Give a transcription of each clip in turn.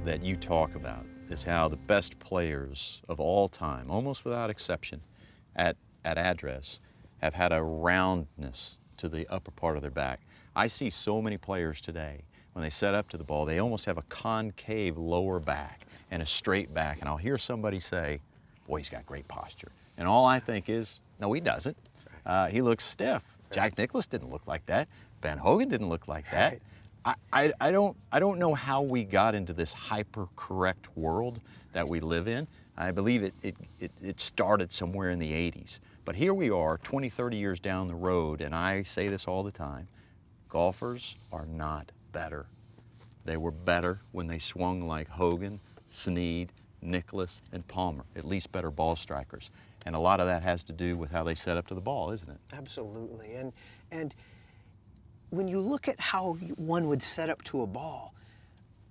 that you talk about is how the best players of all time, almost without exception, at address, have had a roundness to the upper part of their back. I see so many players today, when they set up to the ball, they almost have a concave lower back and a straight back. And I'll hear somebody say, boy, he's got great posture. And all I think is, no, he doesn't. He looks stiff. Jack Nicklaus didn't look like that. Ben Hogan didn't look like that. I don't know how we got into this hyper-correct world that we live in. I believe it started somewhere in the 80s. But here we are, 20, 30 years down the road, and I say this all the time, golfers are not better. They were better when they swung like Hogan, Snead, Nicklaus, and Palmer, at least better ball strikers. And a lot of that has to do with how they set up to the ball, isn't it? Absolutely. And when you look at how one would set up to a ball,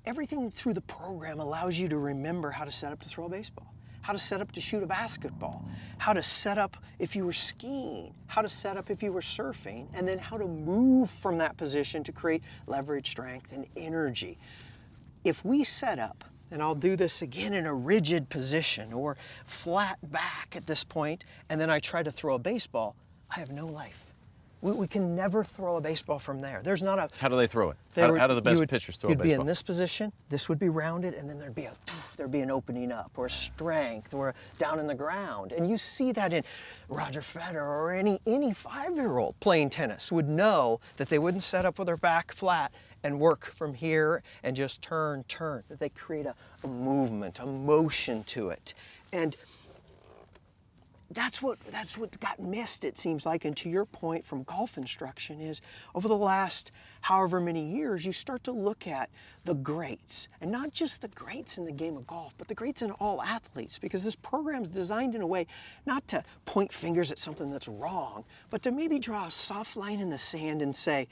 everything through the program allows you to remember how to set up to throw a baseball, how to set up to shoot a basketball, how to set up if you were skiing, how to set up if you were surfing, and then how to move from that position to create leverage, strength, and energy. If we set up, and I'll do this again in a rigid position or flat back at this point, and then I try to throw a baseball, I have no life. We can never throw a baseball from there. There's not a... How do they throw it? How do the best pitchers throw a baseball? You'd be in this position, this would be rounded, and then there'd be an opening up, or strength, or down in the ground. And you see that in Roger Federer, or any 5-year-old playing tennis would know that they wouldn't set up with their back flat and work from here and just turn, that they create a movement, a motion to it. And that's what got missed, it seems like. And to your point from golf instruction is, over the last however many years, you start to look at the greats, and not just the greats in the game of golf, but the greats in all athletes, because this program's designed in a way not to point fingers at something that's wrong, but to maybe draw a soft line in the sand and say,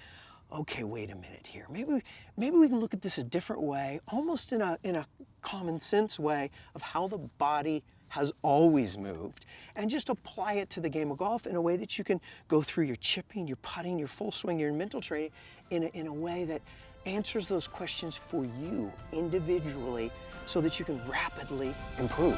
okay, wait a minute here. Maybe we can look at this a different way, almost in a common sense way of how the body has always moved, and just apply it to the game of golf in a way that you can go through your chipping, your putting, your full swing, your mental training in a way that answers those questions for you individually so that you can rapidly improve.